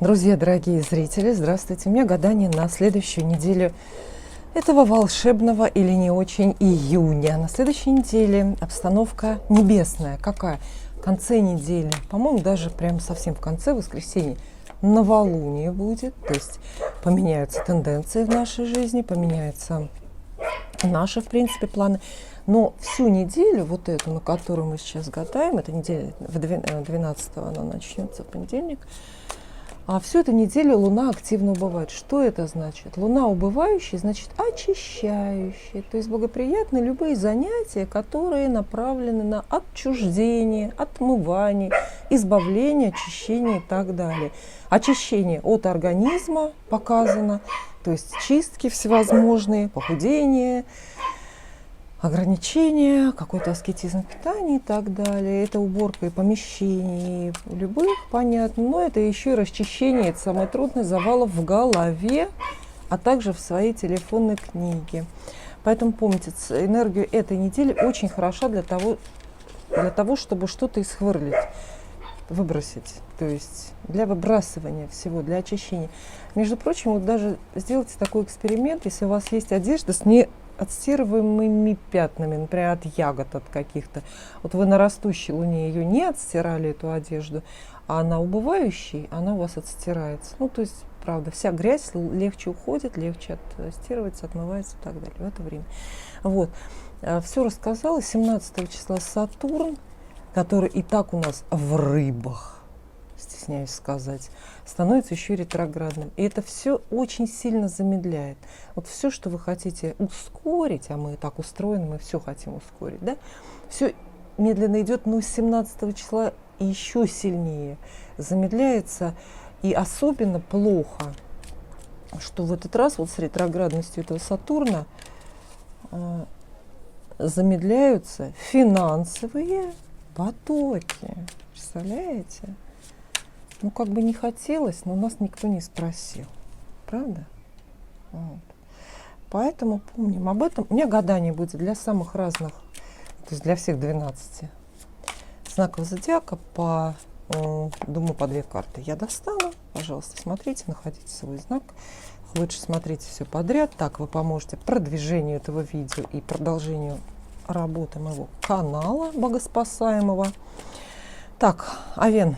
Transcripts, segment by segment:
Друзья, дорогие зрители, здравствуйте. У меня гадание на следующую неделю этого волшебного или не очень июня. На следующей неделе обстановка небесная. Какая? В конце недели, по-моему, даже прям совсем в конце, воскресенье, новолуние будет. То есть поменяются тенденции в нашей жизни, поменяются наши, в принципе, планы. Но всю неделю, вот эту, на которую мы сейчас гадаем, эта неделя 12-го она начнется в понедельник, а всю эту неделю Луна активно убывает. Что это значит? Луна убывающая, значит очищающая. То есть благоприятны любые занятия, которые направлены на отчуждение, отмывание, избавление, очищение и так далее. Очищение от организма показано, то есть чистки всевозможные, похудение, ограничения, какой-то аскетизм питания и так далее. Это уборка и помещений любых, понятно. Но это еще и расчищение, это самое трудное, завалов в голове, а также в своей телефонной книге. Поэтому помните, энергия этой недели очень хороша для того, чтобы что-то исхвырлить, выбросить. То есть для выбрасывания всего, для очищения. Между прочим, вот даже сделайте такой эксперимент, если у вас есть одежда с отстирываемыми пятнами, например, от ягод, от каких-то. Вот вы на растущей луне ее не отстирали, эту одежду, а на убывающей она у вас отстирается. Ну, то есть, правда, вся грязь легче уходит, легче отстирывается, отмывается и так далее в это время. Вот. Все рассказала. 17 числа Сатурн, который и так у нас в рыбах, стесняюсь сказать, становится еще ретроградным. И это все очень сильно замедляет. Вот все, что вы хотите ускорить, а мы так устроены, мы все хотим ускорить, да, все медленно идет, но с 17 числа еще сильнее замедляется. И особенно плохо, что в этот раз вот с ретроградностью этого Сатурна замедляются финансовые потоки. Представляете? Ну, как бы не хотелось, но нас никто не спросил. Правда? Вот. Поэтому помним об этом. У меня гадание будет для самых разных, то есть для всех 12 знаков зодиака, думаю, по 2 карты я достану. Пожалуйста, смотрите, находите свой знак. Лучше смотрите все подряд. Так вы поможете продвижению этого видео и продолжению работы моего канала богоспасаемого. Так, Овен.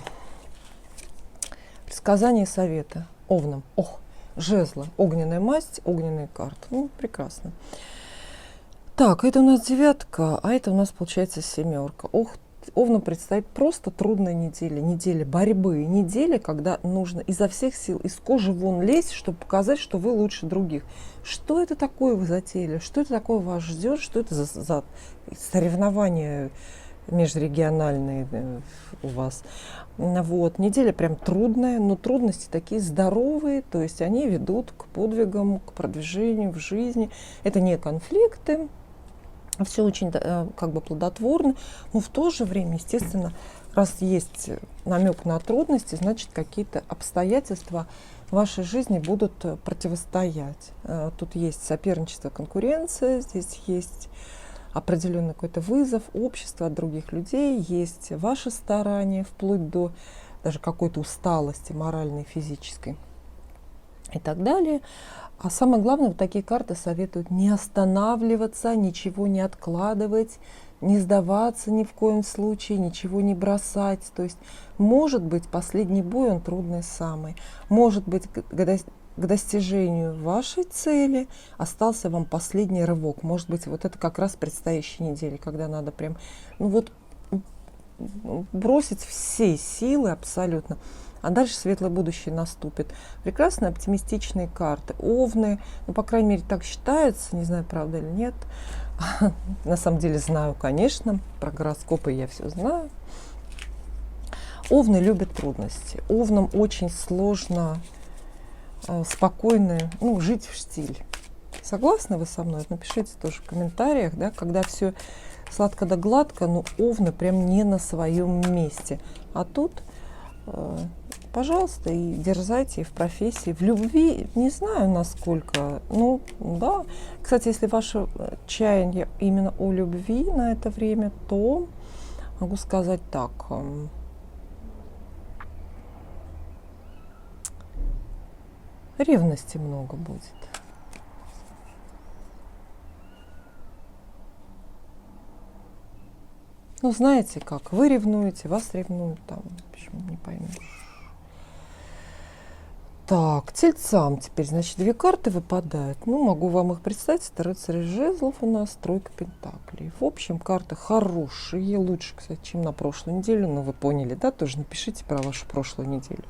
Предсказания совета. Овнам. Ох, жезлы. Огненная масть, огненные карты. Ну, прекрасно. Так, это у нас 9, а это у нас получается 7. Ох, Овнам предстоит просто трудная неделя. Неделя борьбы. Неделя, когда нужно изо всех сил, из кожи вон лезть, чтобы показать, что вы лучше других. Что это такое вы затеяли? Что это такое вас ждет? Что это за соревнования межрегиональные у вас? Вот. Неделя прям трудная, но трудности такие здоровые, то есть они ведут к подвигам, к продвижению в жизни. Это не конфликты, все очень как бы плодотворно, но в то же время, естественно, раз есть намек на трудности, значит, какие-то обстоятельства в вашей жизни будут противостоять. Тут есть соперничество, конкуренция, здесь есть определенный какой-то вызов общества от других людей, есть ваши старания, вплоть до даже какой-то усталости моральной, физической и так далее. А самое главное, вот такие карты советуют не останавливаться, ничего не откладывать, не сдаваться ни в коем случае, ничего не бросать. То есть, может быть, последний бой, он трудный самый. Может быть, к достижению вашей цели остался вам последний рывок. Может быть, вот это как раз предстоящей неделе, когда надо прям, ну вот, бросить все силы абсолютно. А дальше светлое будущее наступит. Прекрасные оптимистичные карты. Овны, ну, по крайней мере, так считается, не знаю, правда или нет. На самом деле знаю, конечно, про гороскопы я все знаю. Овны любят трудности. Овнам очень сложно спокойно, ну, жить в стиле. Согласны вы со мной? Напишите тоже в комментариях, да, когда все сладко да гладко, но овны прям не на своем месте. А тут, пожалуйста, и дерзайте и в профессии, в любви, не знаю насколько, ну, да. Кстати, если ваше чаяние именно о любви на это время, то могу сказать так. Ревности много будет. Ну, знаете как, вы ревнуете, вас ревнуют, там, в общем, не поймешь. Так, тельцам теперь, значит, 2 карты выпадают. Ну, могу вам их представить. Это рыцарь жезлов у нас, тройка пентаклей. В общем, карты хорошие, лучше, кстати, чем на прошлой неделе. Но вы поняли, да? Тоже напишите про вашу прошлую неделю.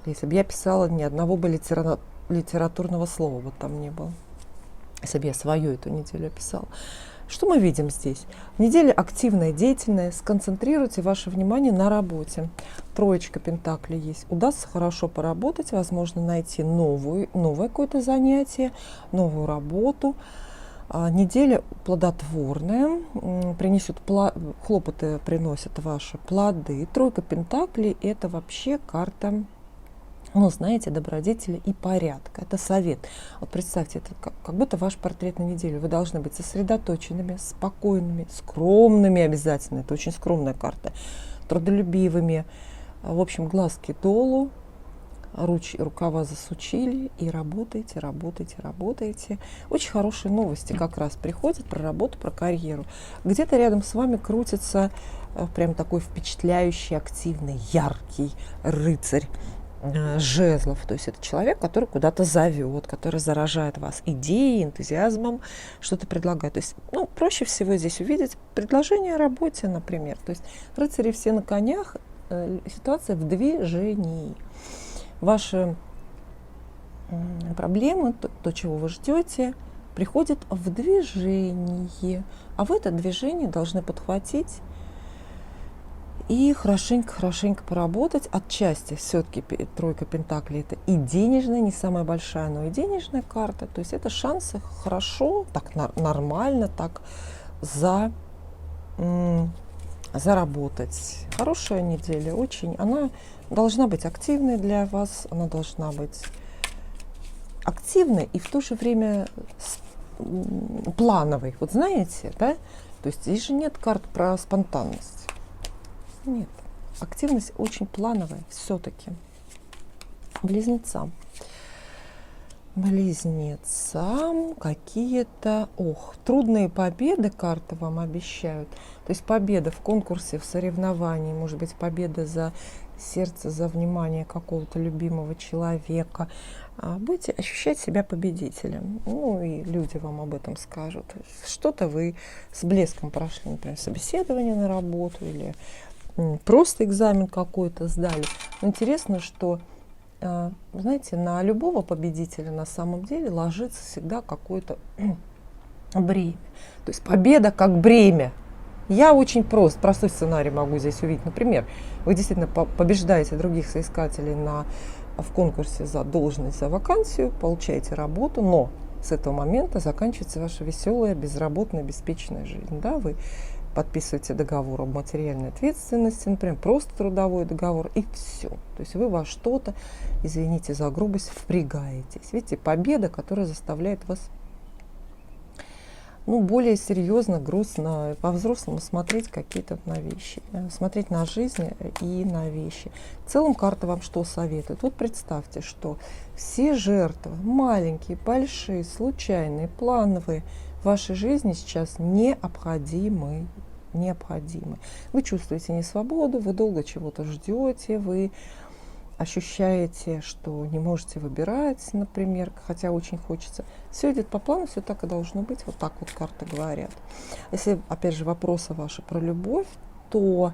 Если бы я писала, ни одного бы литературного слова вот там не было. Если бы я свою эту неделю описала. Что мы видим здесь? Неделя активная, деятельная. Сконцентрируйте ваше внимание на работе. Троечка пентаклей есть. Удастся хорошо поработать, возможно, найти новое какое-то занятие, новую работу. Неделя плодотворная, хлопоты приносят ваши плоды. Тройка пентаклей – это вообще карта, ну, знаете, добродетели и порядка. Это совет. Вот представьте, это как будто ваш портрет на неделю. Вы должны быть сосредоточенными, спокойными, скромными обязательно. Это очень скромная карта. Трудолюбивыми. В общем, глазки долу, рукава засучили и работаете, работаете, работаете. Очень хорошие новости как раз приходят про работу, про карьеру. Где-то рядом с вами крутится прям такой впечатляющий, активный, яркий рыцарь жезлов. То есть это человек, который куда-то зовет, который заражает вас идеей, энтузиазмом, что-то предлагает. То есть, ну, проще всего здесь увидеть предложение о работе, например. То есть рыцари все на конях, ситуация в движении. Ваши проблемы, то, чего вы ждете, приходит в движение. А вы это движение должны подхватить и хорошенько поработать. Отчасти все-таки тройка пентаклей это и денежная, не самая большая, но и денежная карта. То есть это шансы хорошо, так нормально, так заработать. Хорошая неделя, очень. Она должна быть активной для вас, она должна быть активной и в то же время плановой. Вот знаете, да? То есть здесь же нет карт про спонтанность. Нет, активность очень плановая все-таки. Близнецам какие-то, трудные победы карты вам обещают. То есть победа в конкурсе, в соревновании, может быть, победа за сердце, за внимание какого-то любимого человека. Будете ощущать себя победителем. Ну и люди вам об этом скажут. Что-то вы с блеском прошли, например, собеседование на работу или просто экзамен какой-то сдали. Но интересно, что, знаете, на любого победителя на самом деле ложится всегда какое-то бремя. То есть победа как бремя. Я очень простой сценарий могу здесь увидеть. Например, вы действительно побеждаете других соискателей в конкурсе за должность, за вакансию, получаете работу, но с этого момента заканчивается ваша веселая, безработная, обеспеченная жизнь. Да? Вы подписываете договор об материальной ответственности, например, просто трудовой договор, и все. То есть вы во что-то, извините за грубость, впрягаетесь. Видите, победа, которая заставляет вас более серьезно, грустно, по-взрослому смотреть какие-то на вещи, смотреть на жизнь и на вещи. В целом карта вам что советует? Вот представьте, что все жертвы, маленькие, большие, случайные, плановые, в вашей жизни сейчас необходимы. Вы чувствуете несвободу, вы долго чего-то ждете, вы ощущаете, что не можете выбирать, например, хотя очень хочется. Все идет по плану, все так и должно быть. Вот так вот карты говорят. Если, опять же, вопросы ваши про любовь, то,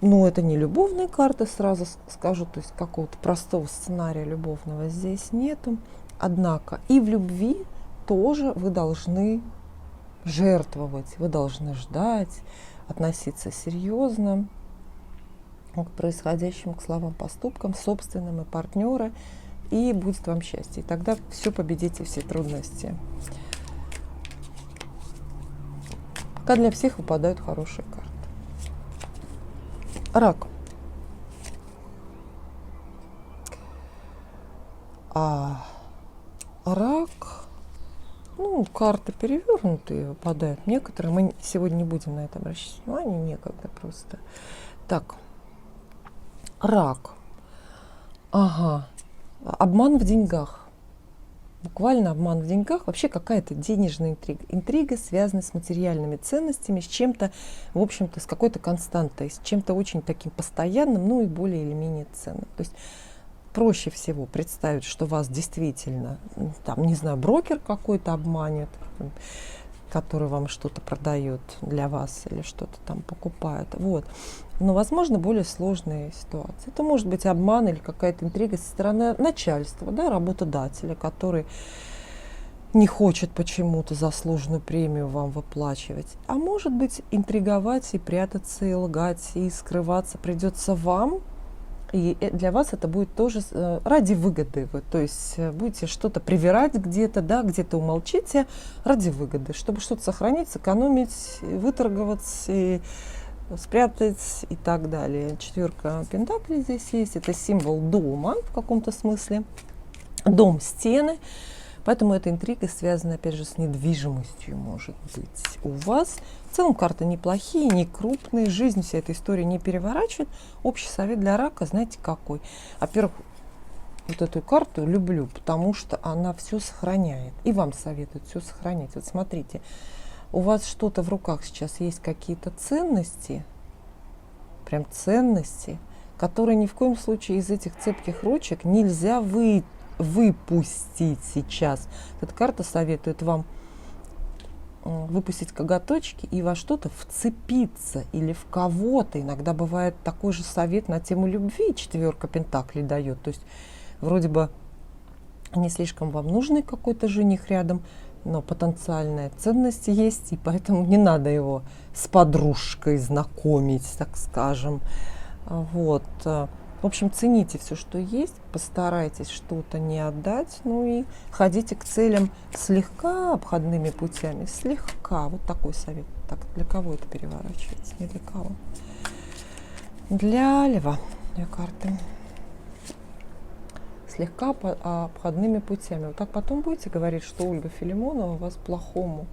это не любовные карты, сразу скажу, то есть какого-то простого сценария любовного здесь нету. Однако и в любви тоже вы должны жертвовать, вы должны ждать, относиться серьезно к происходящему, к словам, поступкам, собственным и партнера, и будет вам счастье. И тогда все победите, все трудности. Пока для всех выпадают хорошие карты. Рак. Рак, карты перевернутые выпадают. Некоторые, мы сегодня не будем на это обращать внимание, некогда просто. Так, рак. Обман в деньгах. Буквально обман в деньгах, вообще какая-то денежная интрига. Интрига, связанная с материальными ценностями, с чем-то, в общем-то, с какой-то константой, с чем-то очень таким постоянным, ну и более или менее ценным. То есть проще всего представить, что вас действительно, там, не знаю, брокер какой-то обманет, который вам что-то продает для вас или что-то там покупает. Вот. Но, возможно, более сложные ситуации. Это может быть обман или какая-то интрига со стороны начальства, да, работодателя, который не хочет почему-то заслуженную премию вам выплачивать. А может быть, интриговать и прятаться, и лгать, и скрываться придется вам. И для вас это будет тоже ради выгоды. Вы, то есть будете что-то привирать где-то, да, где-то умолчите ради выгоды, чтобы что-то сохранить, сэкономить, выторговаться, и спрятать и так далее. Четверка пентаклей здесь есть. Это символ дома в каком-то смысле. Дом, стены. Поэтому эта интрига связана, опять же, с недвижимостью, может быть, у вас. В целом карты неплохие, не крупные, жизнь вся эта история не переворачивает. Общий совет для рака, знаете, какой? Во-первых, вот эту карту люблю, потому что она все сохраняет. И вам советуют все сохранять. Вот смотрите, у вас что-то в руках сейчас есть, какие-то ценности, прям ценности, которые ни в коем случае из этих цепких ручек нельзя выпустить сейчас. Эта карта советует вам выпустить коготочки и во что-то вцепиться или в кого-то. Иногда бывает такой же совет на тему любви, четверка пентаклей дает. То есть вроде бы не слишком вам нужный какой-то жених рядом, но потенциальная ценность есть, и поэтому не надо его с подружкой знакомить, так скажем. Вот. В общем, цените все, что есть, постарайтесь что-то не отдать, ну и ходите к целям слегка обходными путями, слегка. Вот такой совет. Так, для кого это переворачивается? Не для кого. Для льва. Две карты. Слегка обходными путями. Вот так потом будете говорить, что Ольга Филимонова вас плохому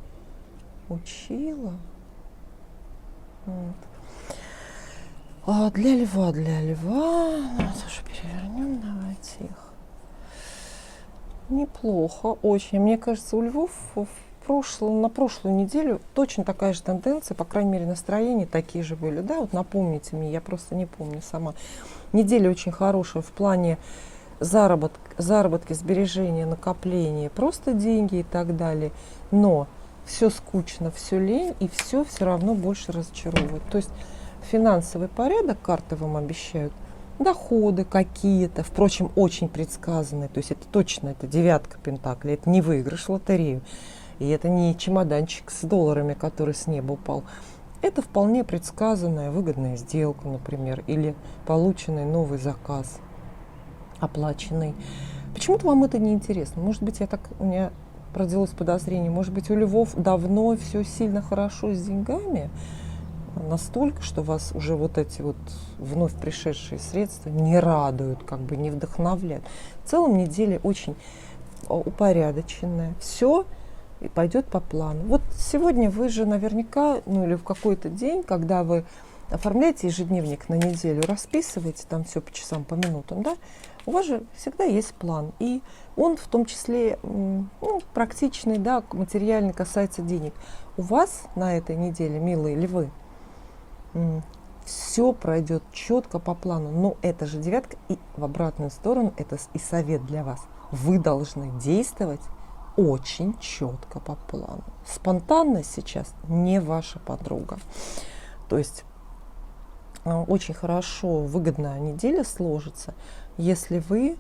учила. Вот. А для льва, тоже перевернем, давайте их. Неплохо, очень. Мне кажется, у львов на прошлую неделю точно такая же тенденция, по крайней мере, настроения такие же были. Да, вот напомните мне, я просто не помню сама. Неделя очень хорошая в плане заработки, сбережения, накопления, просто деньги и так далее. Но все скучно, все лень, и все равно больше разочаровывает. То есть финансовый порядок карты вам обещают, доходы какие-то, впрочем, очень предсказанные. То есть это точно, это девятка пентаклей, это не выигрыш в лотерею. И это не чемоданчик с долларами, который с неба упал. Это вполне предсказанная выгодная сделка, например, или полученный новый заказ, оплаченный. Почему-то вам это не интересно. Может быть, у меня родилось подозрение, может быть, у львов давно все сильно хорошо с деньгами, настолько, что вас уже вот эти вот вновь пришедшие средства не радуют, как бы не вдохновляют. В целом неделя очень упорядоченная. Все пойдет по плану. Вот сегодня вы же наверняка, ну или в какой-то день, когда вы оформляете ежедневник на неделю, расписываете там все по часам, по минутам, да, у вас же всегда есть план. И он в том числе практичный, да, материальный, касается денег. У вас на этой неделе, милые львы, все пройдет четко по плану. Но это же девятка, и в обратную сторону это и совет для вас. Вы должны действовать очень четко по плану. Спонтанность сейчас не ваша подруга. То есть очень хорошо, выгодная неделя сложится, если вы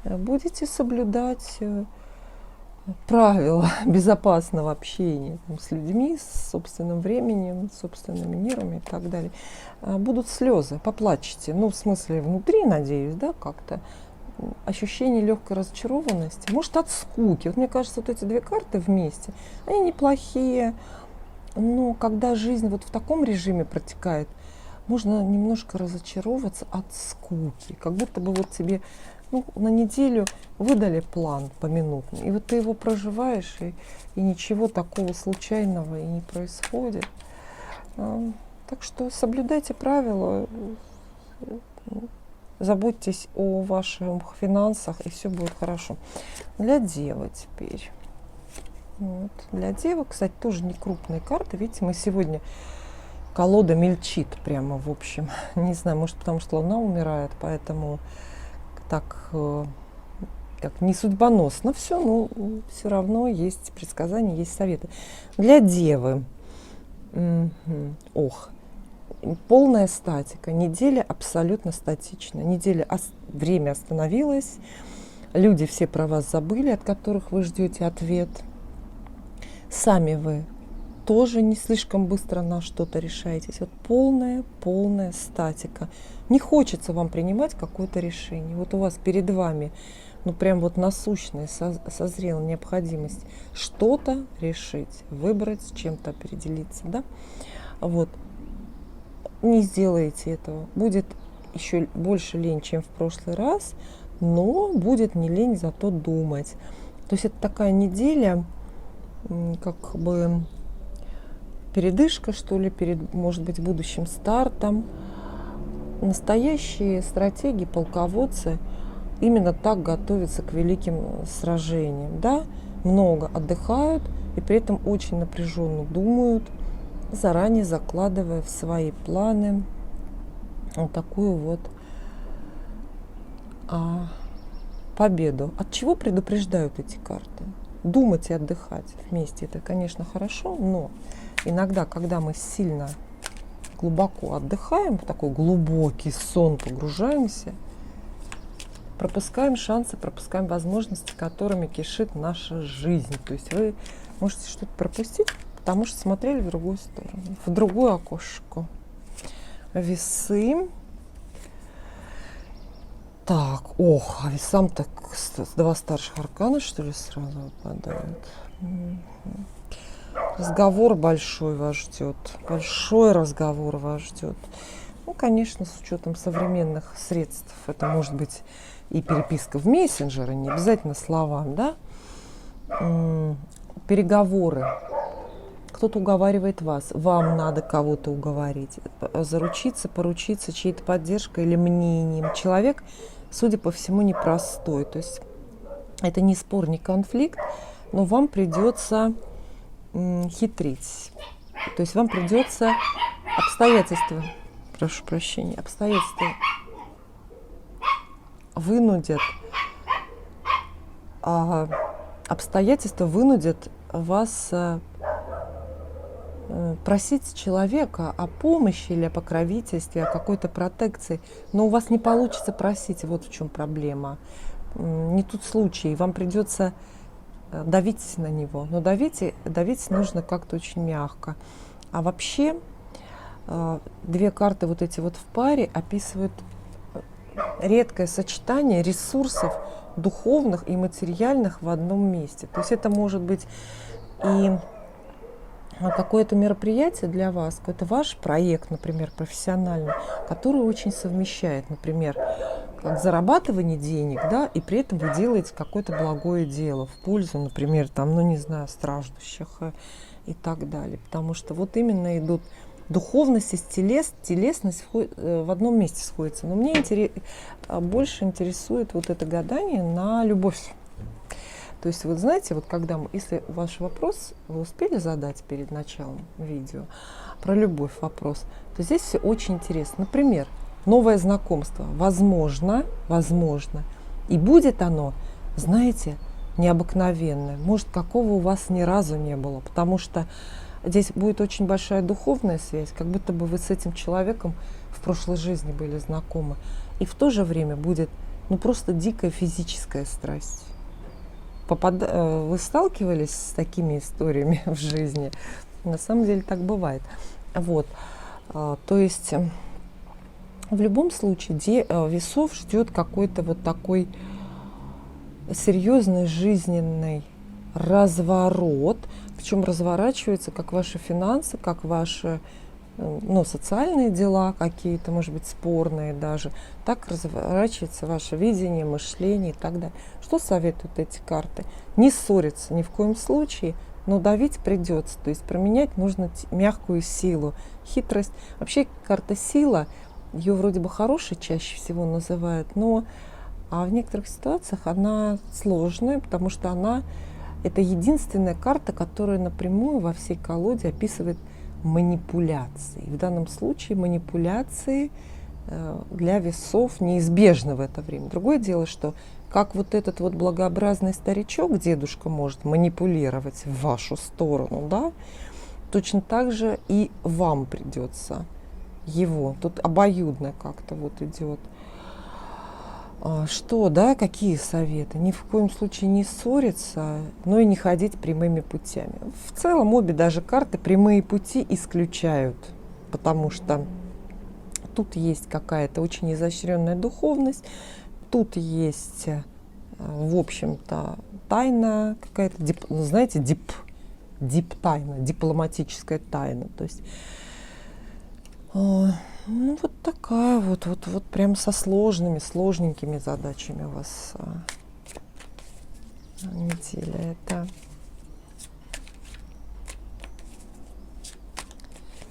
будете соблюдать правила безопасного общения с людьми, с собственным временем, с собственными нервами и так далее. Будут слезы, поплачете. Ну, в смысле, внутри, надеюсь, да, как-то. Ощущение легкой разочарованности, может, от скуки. Вот мне кажется, вот эти две карты вместе, они неплохие, но когда жизнь вот в таком режиме протекает, можно немножко разочароваться от скуки. Как будто бы вот тебе на неделю выдали план поминутный, и вот ты его проживаешь, и ничего такого случайного и не происходит. Так что соблюдайте правила, заботьтесь о ваших финансах, и все будет хорошо. Для девы теперь. Вот. Для девы, кстати, тоже не крупные карты. Видите, мы сегодня... Колода мельчит прямо, в общем. Не знаю, может, потому что Луна умирает, поэтому так как не судьбоносно все, но все равно есть предсказания, есть советы. Для девы. Ох, полная статика. Неделя абсолютно статична. Неделя, время остановилось. Люди все про вас забыли, от которых вы ждете ответ. Сами вы тоже не слишком быстро на что-то решаетесь. Вот полная статика. Не хочется вам принимать какое-то решение. Вот у вас перед вами, ну прям вот насущная, созрела необходимость что-то решить, выбрать, с чем-то определиться, да? Вот. Не сделаете этого. Будет еще больше лень, чем в прошлый раз, но будет не лень, зато думать. То есть это такая неделя, как бы передышка, что ли, перед, может быть, будущим стартом. Настоящие стратеги, полководцы именно так готовятся к великим сражениям. Да? Много отдыхают и при этом очень напряженно думают, заранее закладывая в свои планы вот такую вот победу. От чего предупреждают эти карты? Думать и отдыхать вместе — это, конечно, хорошо, но иногда, когда мы сильно глубоко отдыхаем, в такой глубокий сон погружаемся, пропускаем шансы, пропускаем возможности, которыми кишит наша жизнь. То есть вы можете что-то пропустить, потому что смотрели в другую сторону, в другое окошко. Весы. Так, а весам так два старших аркана, что ли, сразу выпадают. Разговор большой вас ждет. Большой разговор вас ждет. Ну, конечно, с учетом современных средств. Это может быть и переписка в мессенджеры, не обязательно словам, да? Переговоры. Кто-то уговаривает вас. Вам надо кого-то уговорить. Заручиться, поручиться чьей-то поддержкой или мнением. Человек, судя по всему, непростой. То есть это не спор, не конфликт, но вам придется хитрить. То есть вам придется обстоятельства, прошу прощения, обстоятельства вынудят, вас просить человека о помощи или о покровительстве, о какой-то протекции, но у вас не получится просить, вот в чем проблема. Не тут случай, вам придется давить на него, но давить нужно как-то очень мягко. А вообще две карты вот эти вот в паре описывают редкое сочетание ресурсов духовных и материальных в одном месте. То есть это может быть и какое-то мероприятие для вас, какой-то ваш проект, например, профессиональный, который очень совмещает, например, как зарабатывание денег, да, и при этом вы делаете какое-то благое дело в пользу, например, там, ну не знаю, страждущих и так далее. Потому что вот именно идут духовность и телесность в одном месте сходятся. Но мне больше интересует вот это гадание на любовь. То есть, вот знаете, вот когда если ваш вопрос вы успели задать перед началом видео про любовь вопрос, то здесь все очень интересно. Например, новое знакомство, возможно, и будет оно, знаете, необыкновенное. Может, какого у вас ни разу не было, потому что здесь будет очень большая духовная связь, как будто бы вы с этим человеком в прошлой жизни были знакомы. И в то же время будет, ну, просто дикая физическая страсть. Вы сталкивались с такими историями в жизни? На самом деле так бывает. Вот. То есть в любом случае весов ждет какой-то вот такой серьезный жизненный разворот, причем разворачивается как ваши финансы, как ваши социальные дела какие-то, может быть, спорные даже, так разворачивается ваше видение, мышление и так далее. Что советуют эти карты? Не ссориться ни в коем случае, но давить придется, то есть променять нужно мягкую силу, хитрость. Вообще карта сила ее вроде бы хорошей чаще всего называют, но в некоторых ситуациях она сложная, потому что это единственная карта, которая напрямую во всей колоде описывает манипуляции. В данном случае манипуляции для весов неизбежны в это время. Другое дело, что как вот этот вот благообразный старичок, дедушка, может манипулировать в вашу сторону, да, точно так же и вам придется его. Тут обоюдно как-то вот идет. Что, да, какие советы? Ни в коем случае не ссориться, но и не ходить прямыми путями. В целом обе даже карты прямые пути исключают, потому что тут есть какая-то очень изощренная духовность, тут есть, в общем-то, тайна какая-то, знаете, дип-тайна, дипломатическая тайна. То есть ну, вот такая вот прям со сложненькими задачами у вас неделя. Это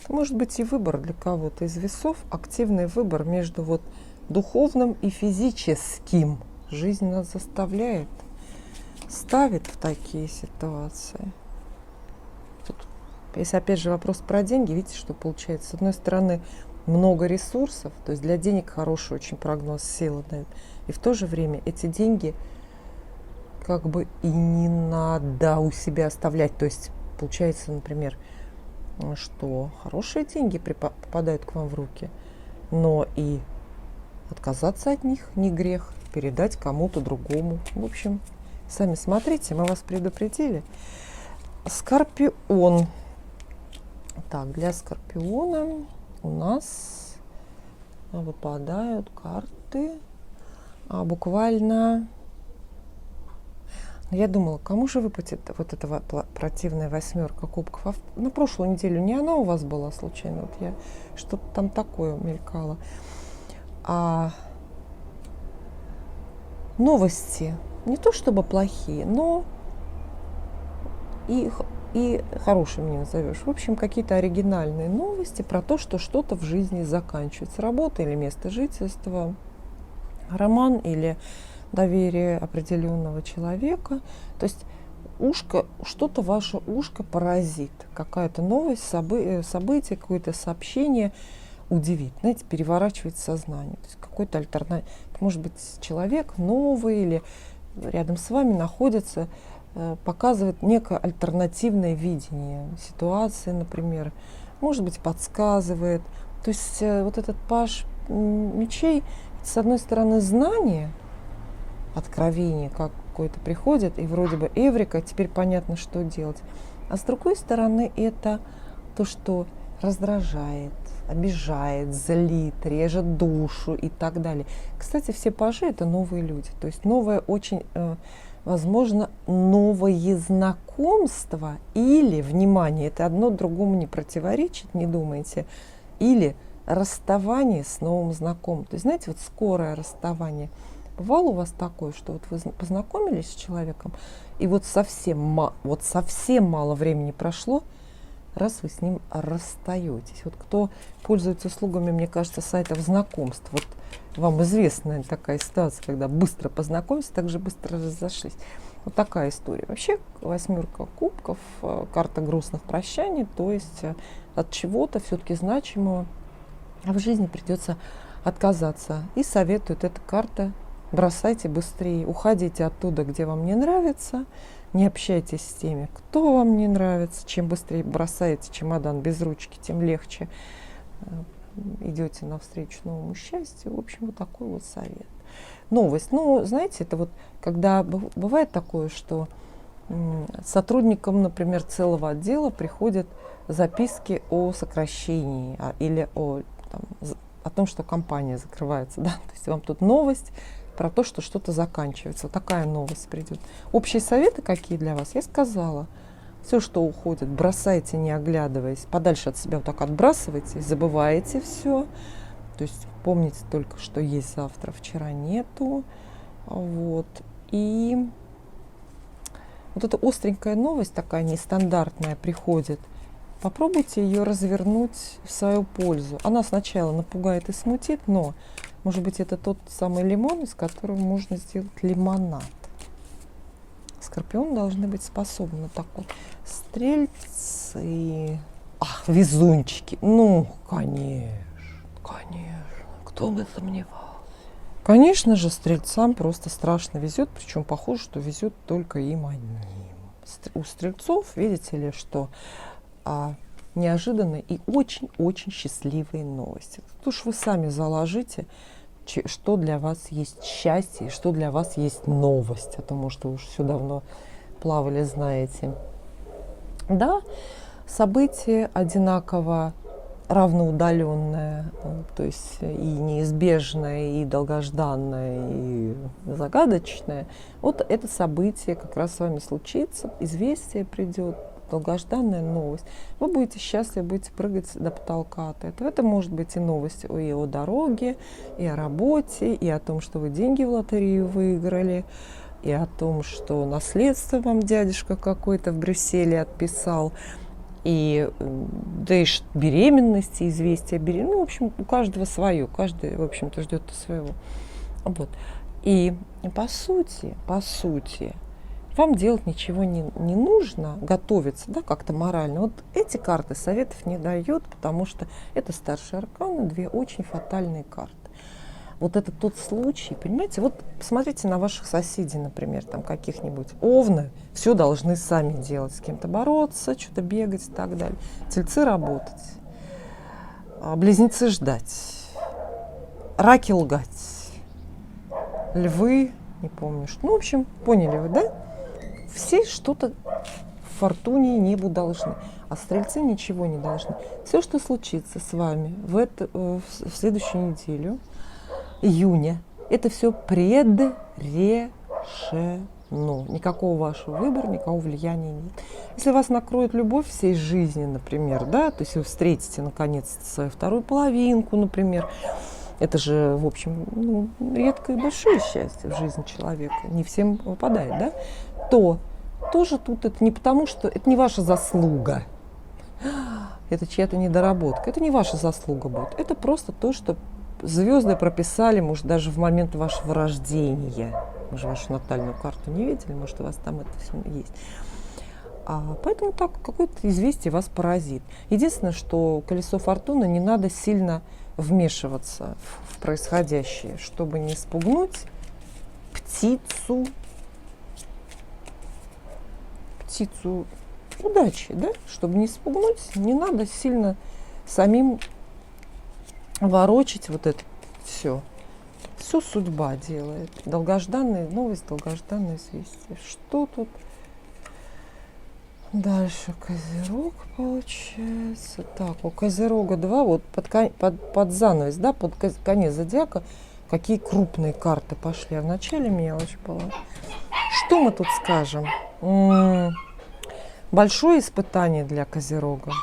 может быть и выбор для кого-то из весов, активный выбор между вот духовным и физическим. Жизнь нас заставляет, ставит в такие ситуации. Тут, если опять же вопрос про деньги, видите, что получается? С одной стороны, много ресурсов, то есть для денег хороший очень прогноз силы дает. И в то же время эти деньги как бы и не надо у себя оставлять. То есть получается, например, что хорошие деньги попадают к вам в руки, но и отказаться от них не грех, передать кому-то другому. В общем, сами смотрите, мы вас предупредили. Скорпион. Так, для Скорпиона у нас выпадают карты буквально. Я думала, кому же выпадет вот эта противная восьмерка кубков. На прошлую неделю не она у вас была случайно? Вот я что-то там такое мелькало. Новости не то чтобы плохие, но и хорошими не назовешь. В общем, какие-то оригинальные новости про то, что что-то в жизни заканчивается. Работа или место жительства, роман или доверие определенного человека. То есть что-то ваше ушко поразит. Какая-то новость, событие, какое-то сообщение удивит. Знаете, переворачивает сознание. То есть какой-то альтернатив. Может быть, человек новый или рядом с вами находится, показывает некое альтернативное видение ситуации, например. Может быть, подсказывает. То есть вот этот паж мечей, с одной стороны, знание, откровение какое-то приходит, и вроде бы эврика, теперь понятно, что делать. А с другой стороны, это то, что раздражает, обижает, злит, режет душу и так далее. Кстати, все пажи — это новые люди. То есть новое очень, возможно, новое знакомство или, внимание, это одно другому не противоречит, не думайте, или расставание с новым знакомым. То есть, знаете, вот скорое расставание. Бывало у вас такое, что вот вы познакомились с человеком, и вот совсем мало времени прошло, раз вы с ним расстаетесь. Вот кто пользуется услугами, мне кажется, сайтов знакомств, вот вам известна такая ситуация, когда быстро познакомились, так же быстро разошлись. Вот такая история. Вообще восьмерка кубков, карта грустных прощаний, то есть от чего-то все-таки значимого в жизни придется отказаться. И советует эта карта: бросайте быстрее, уходите оттуда, где вам не нравится, не общайтесь с теми, кто вам не нравится. Чем быстрее бросаете чемодан без ручки, тем легче идете навстречу новому счастью. В общем, вот такой вот совет. Новость. Ну, знаете, это вот когда бывает такое, что сотрудникам, например, целого отдела приходят записки о сокращении или о том, что компания закрывается. Да? То есть вам тут новость про то, что что-то заканчивается. Вот такая новость придет. Общие советы какие для вас? Я сказала. Все, что уходит, бросайте, не оглядываясь. Подальше от себя вот так отбрасывайте, забываете все. То есть помните только, что есть завтра, вчера нету. Вот. И вот эта остренькая новость, такая нестандартная, приходит попробуйте ее развернуть в свою пользу. Она сначала напугает и смутит, но, может быть, это тот самый лимон, из которого можно сделать лимонад. Скорпионы должны быть способны на такое. Стрельцы. Ах, везунчики. Ну, конечно, конечно. Кто бы сомневался. Конечно же, стрельцам просто страшно везет, причем похоже, что везет только им одним. У стрельцов, видите ли, что неожиданные и очень-очень счастливые новости. Тут уж вы сами заложите, что для вас есть счастье, и что для вас есть новость, потому что вы уж все давно плавали, знаете. Да, событие одинаково равноудаленное, то есть и неизбежное, и долгожданное, и загадочное. Вот это событие как раз с вами случится, известие придет, долгожданная новость. Вы будете счастливы, будете прыгать до потолка от этого. Это может быть и новость и о дороге, и о работе, и о том, что вы деньги в лотерею выиграли, и о том, что наследство вам дядюшка какой-то в Брюсселе отписал, и да и беременности, известия о беременности. Ну, в общем, у каждого свое, каждый, в общем-то, ждет своего. Вот. И по сути, вам делать ничего не нужно, готовиться, да, как-то морально. Вот эти карты советов не дают, потому что это старшие арканы, две очень фатальные карты. Вот это тот случай, понимаете, вот посмотрите на ваших соседей, например, там каких-нибудь. Овны все должны сами делать, с кем-то бороться, что-то бегать и так далее. Тельцы работать, близнецы ждать, раки лгать, львы, не помню, что. Ну, в общем, поняли вы, да? Все что-то в фортуне небу должны, а стрельцы ничего не должны. Все, что случится с вами в следующую неделю, июня, это все предрешено. Никакого вашего выбора, никакого влияния нет. Если вас накроет любовь всей жизни, например, да, то есть вы встретите наконец свою вторую половинку, например, это же, в общем, редкое и большое счастье в жизни человека, не всем выпадает, да, то тоже тут это не потому, что это не ваша заслуга, это чья-то недоработка, это не ваша заслуга будет, это просто то, что звезды прописали, может, даже в момент вашего рождения. Мы же вашу натальную карту не видели, может, у вас там это все есть. Поэтому так какое-то известие вас поразит. Единственное, что колесо фортуны, не надо сильно вмешиваться в происходящее, чтобы не спугнуть птицу удачи, да? Чтобы не спугнуть, не надо сильно самим ворочать вот это все. Все судьба делает. Долгожданная новость, долгожданное известие. Что тут дальше? Козерог получается. Так, у Козерога 2, вот под занавес, да, под конец зодиака, какие крупные карты пошли. А в начале мелочь была. Что мы тут скажем? Большое испытание для Козерога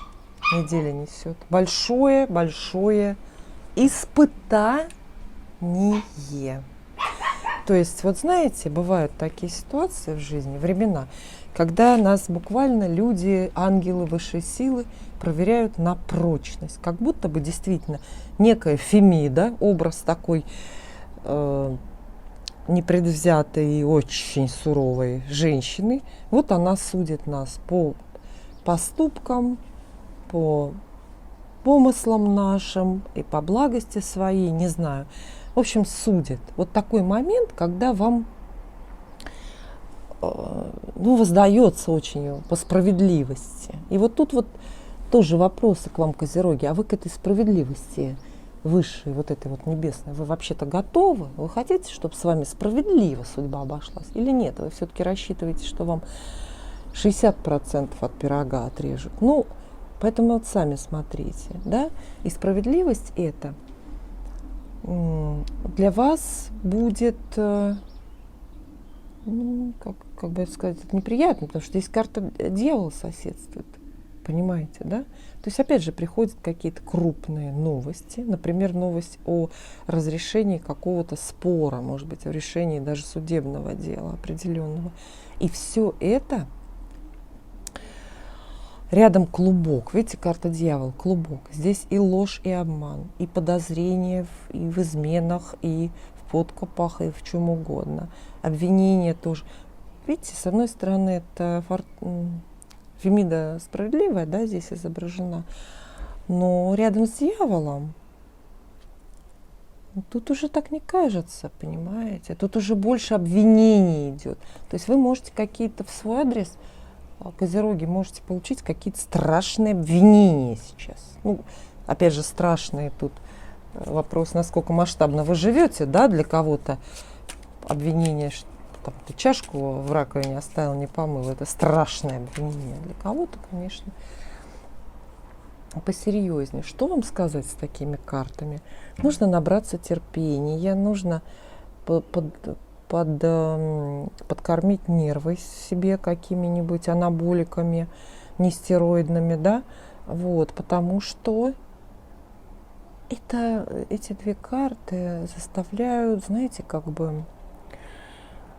неделя несет. Большое испытание. То есть, вот знаете, бывают такие ситуации в жизни, времена, когда нас буквально люди, ангелы высшей силы проверяют на прочность. Как будто бы действительно некая Фемида, образ такой непредвзятой и очень суровой женщины, вот она судит нас по поступкам, по помыслам нашим и по благости своей, не знаю. В общем, судит. Вот такой момент, когда вам воздается очень по справедливости. И вот тут вот тоже вопросы к вам, Козероги. А вы к этой справедливости высшей, вот этой вот небесной, вы вообще-то готовы? Вы хотите, чтобы с вами справедливо судьба обошлась? Или нет? Вы все-таки рассчитываете, что вам 60% от пирога отрежут? Ну, поэтому вот сами смотрите, да? И справедливость это для вас будет, как бы сказать, это неприятно, потому что здесь карта дьявола соседствует, понимаете, да? То есть, опять же, приходят какие-то крупные новости, например, новость о разрешении какого-то спора, может быть, о решении даже судебного дела определенного. И все это Рядом клубок. Видите, карта дьявол, клубок. Здесь и ложь, и обман, и подозрения и в изменах, и в подкупах, и в чем угодно. Обвинения тоже. Видите, с одной стороны, это Фемида справедливая, да, здесь изображена. Но рядом с дьяволом тут уже так не кажется, понимаете? Тут уже больше обвинений идет. То есть вы можете какие-то в свой адрес, козероги, можете получить какие-то страшные обвинения сейчас. Ну, опять же, страшные тут вопрос, насколько масштабно вы живете, да, для кого-то обвинение, что там, ты чашку в раковине оставил, не помыл, это страшное обвинение. Для кого-то, конечно, посерьезнее. Что вам сказать с такими картами? Нужно набраться терпения, нужно подкормить нервы себе какими-нибудь анаболиками, нестероидными, да, вот, потому что эти две карты заставляют, знаете, как бы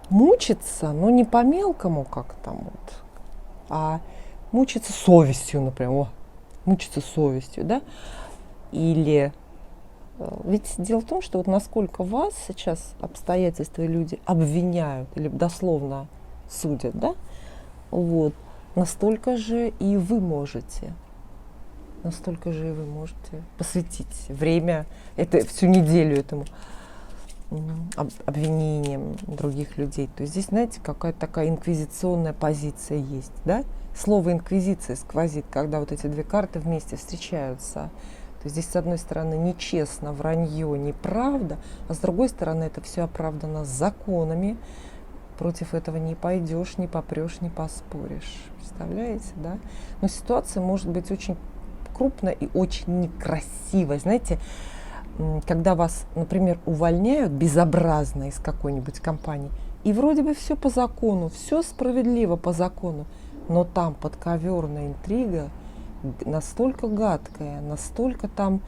мучиться, но не по-мелкому, как там вот, а мучиться совестью, например, мучиться совестью, да, или ведь дело в том, что вот насколько вас сейчас обстоятельства и люди обвиняют или дословно судят, да, вот, настолько же и вы можете посвятить время, всю неделю этому обвинениям других людей. То есть здесь, знаете, какая-то такая инквизиционная позиция есть, да? Слово инквизиция сквозит, когда вот эти две карты вместе встречаются. То есть здесь, с одной стороны, нечестно, вранье, неправда, а с другой стороны, это все оправдано законами. Против этого не пойдешь, не попрешь, не поспоришь. Представляете, да? Но ситуация может быть очень крупная и очень некрасивая. Знаете, когда вас, например, увольняют безобразно из какой-нибудь компании, и вроде бы все по закону, все справедливо по закону, но там подковерная интрига настолько гадкая, настолько там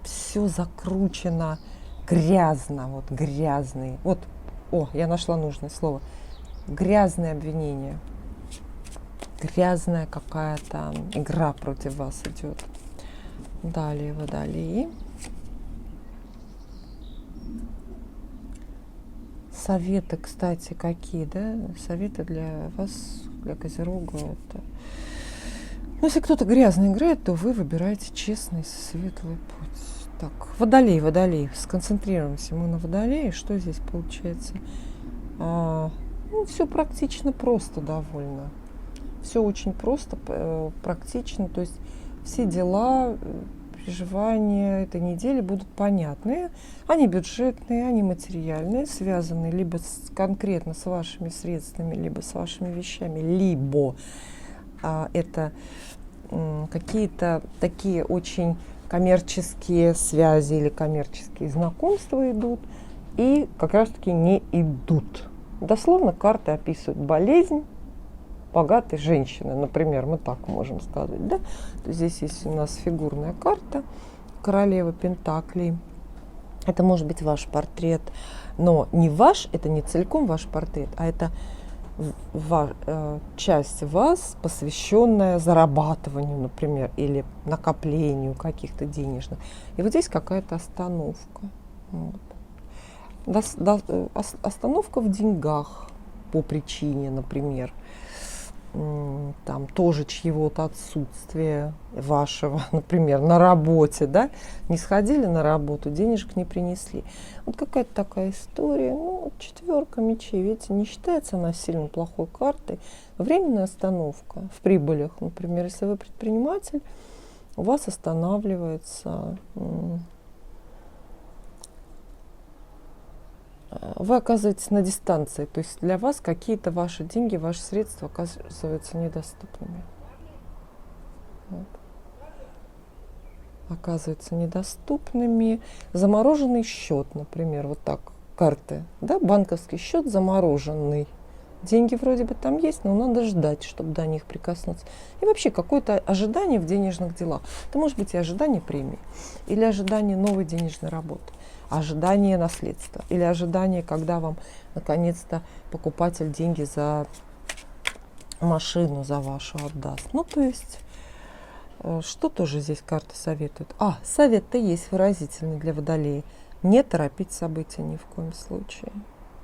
все закручено грязно, вот грязный, вот, я нашла нужное слово, грязное обвинение, грязная какая-то игра против вас идет. Далее, водолей. Советы, кстати, какие, да? Советы для вас, для Козерога. Это... Ну, если кто-то грязно играет, то вы выбираете честный, светлый путь. Так, водолей. Сконцентрируемся мы на водолее. Что здесь получается? Все практично просто довольно. Все очень просто, практично. То есть все дела, переживания этой недели будут понятные. Они бюджетные, они материальные, связаны либо конкретно с вашими средствами, либо с вашими вещами, либо это какие-то такие очень коммерческие связи или коммерческие знакомства идут и как раз-таки не идут. Дословно карты описывают болезнь богатой женщины, например, мы так можем сказать, да? Здесь есть у нас фигурная карта, королева пентаклей. Это может быть ваш портрет, но не ваш, это не целиком ваш портрет, а это часть вас, посвященная зарабатыванию, например, или накоплению каких-то денежных. И вот здесь какая-то остановка. Вот. Остановка в деньгах по причине, например, там тоже чьего-то отсутствия вашего, например, на работе, да, не сходили на работу, денежек не принесли. Вот какая-то такая история. Ну, четверка мечей, видите, не считается она сильно плохой картой. Временная остановка в прибылях, например, если вы предприниматель, у вас останавливается, вы оказываетесь на дистанции, то есть для вас какие-то ваши деньги, ваши средства оказываются недоступными. Вот. Оказываются недоступными. Замороженный счет, например, вот так, карты, да, банковский счет замороженный. Деньги вроде бы там есть, но надо ждать, чтобы до них прикоснуться. И вообще какое-то ожидание в денежных делах. Это может быть и ожидание премии, или ожидание новой денежной работы, ожидание наследства, или ожидание, когда вам наконец-то покупатель деньги за машину за вашу отдаст. Ну, то есть Что тоже здесь карта советует? Совет-то есть выразительный для Водолея. Не торопить события ни в коем случае.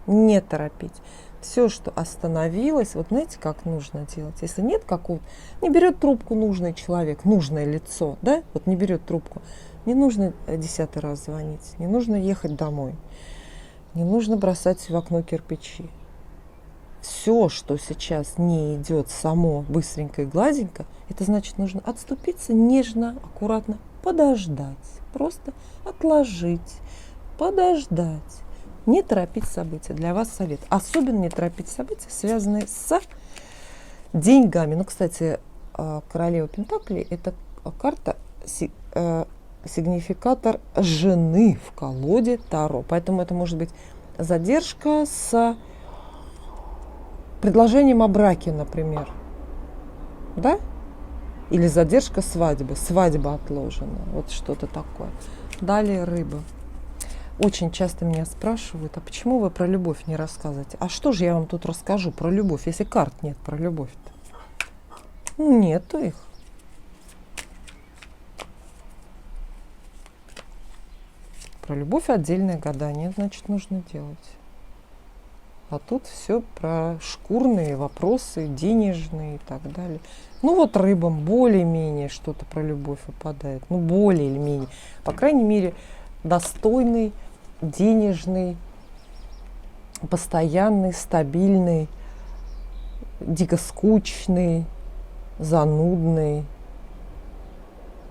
Не торопить. Все, что остановилось, вот знаете, как нужно делать? Если нет какого-то, не берет трубку нужный человек, нужное лицо, да, вот не берет трубку, не нужно 10-й раз звонить, не нужно ехать домой, не нужно бросать в окно кирпичи. Все, что сейчас не идет само быстренько и гладенько, это значит, нужно отступиться нежно, аккуратно, подождать, просто отложить, подождать. Не торопить события. Для вас совет. Особенно не торопить события, связанные с деньгами. Ну, кстати, королева Пентаклей – это карта, сигнификатор жены в колоде Таро. Поэтому это может быть задержка с предложением о браке, например. Да? Или задержка свадьбы. Свадьба отложена. Вот что-то такое. Далее рыбы. Очень часто меня спрашивают, а почему вы про любовь не рассказываете? А что же я вам тут расскажу про любовь, если карт нет про любовь-то? Ну, нету их. Про любовь отдельное гадание, значит, нужно делать. А тут все про шкурные вопросы, денежные и так далее. Ну вот рыбам более-менее что-то про любовь выпадает. Ну, более или менее. По крайней мере, достойный, денежный, постоянный, стабильный, дико скучный, занудный,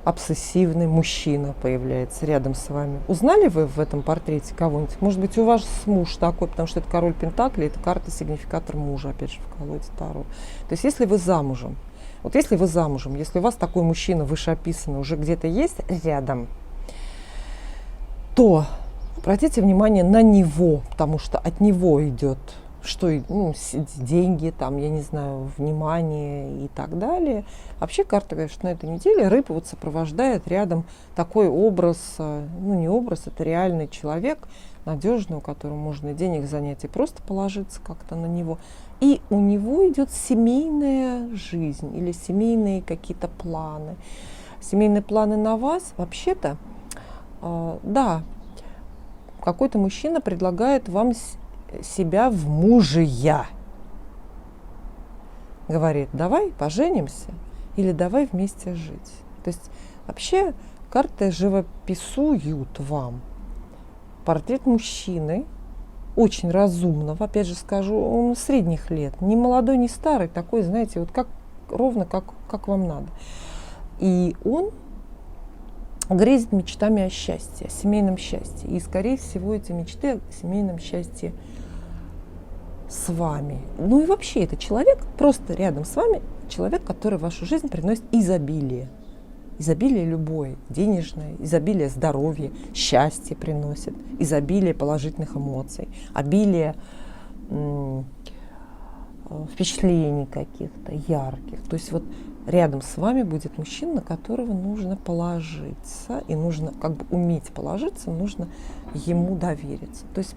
обсессивный мужчина появляется рядом с вами. Узнали вы в этом портрете кого-нибудь? Может быть, у вас муж такой, потому что это король Пентаклей, это карта сигнификатор мужа, опять же, в колоде Таро. То есть, если вы замужем, если у вас такой мужчина вышеописанный уже где-то есть рядом, то обратите внимание на него, потому что от него идет деньги, там, я не знаю, внимание и так далее. Вообще карта говорит, что на этой неделе рыбы вот сопровождает рядом такой образ, не образ, это реальный человек, надежный, у которого можно денег занять и просто положиться как-то на него. И у него идет семейная жизнь или семейные какие-то планы. Семейные планы на вас, вообще-то, да, какой-то мужчина предлагает вам себя в мужья. Говорит, давай поженимся или давай вместе жить. То есть вообще карты живописуют вам портрет мужчины, очень разумного, опять же скажу, он средних лет, не молодой, не старый, такой, знаете, вот ровно как вам надо. И он грезит мечтами о счастье, о семейном счастье. И, скорее всего, эти мечты о семейном счастье с вами. Ну и вообще, это человек просто рядом с вами, человек, который в вашу жизнь приносит изобилие. Изобилие любое, денежное, изобилие здоровья, счастье приносит, изобилие положительных эмоций, обилие впечатлений каких-то ярких. То есть вот рядом с вами будет мужчина, на которого нужно положиться, и нужно как бы уметь положиться, нужно ему довериться. То есть,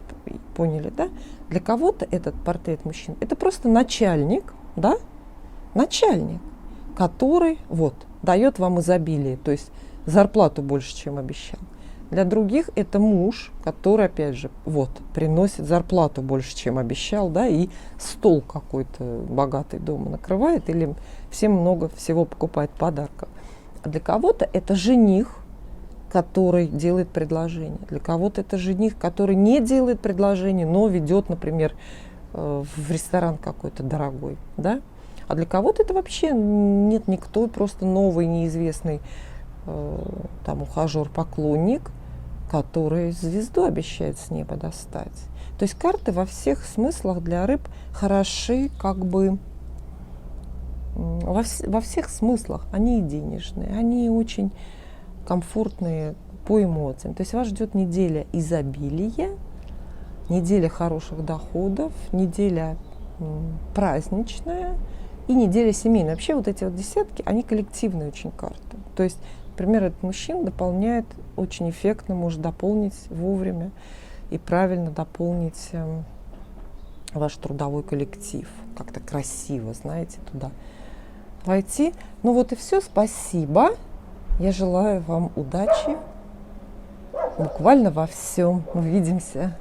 поняли, да? Для кого-то этот портрет мужчины – это просто начальник, да? Начальник, который дает вам изобилие, то есть зарплату больше, чем обещал. Для других это муж, который, опять же, приносит зарплату больше, чем обещал, да, и стол какой-то богатый дома накрывает или всем много всего покупает подарков. А для кого-то это жених, который делает предложение. Для кого-то это жених, который не делает предложение, но ведет, например, в ресторан какой-то дорогой, да. А для кого-то это вообще нет никто, просто новый, неизвестный ухажер, поклонник, который звезду обещает с неба достать. То есть карты во всех смыслах для рыб хороши, как бы во всех смыслах. Они и денежные, они очень комфортные по эмоциям. То есть вас ждет неделя изобилия, неделя хороших доходов, неделя праздничная и неделя семейная. Вообще вот эти десятки, они коллективные очень карты. То есть, например, этот мужчина дополняет очень эффектно, может дополнить вовремя и правильно дополнить ваш трудовой коллектив. Как-то красиво, знаете, туда войти. Ну вот и все. Спасибо. Я желаю вам удачи буквально во всем. Увидимся.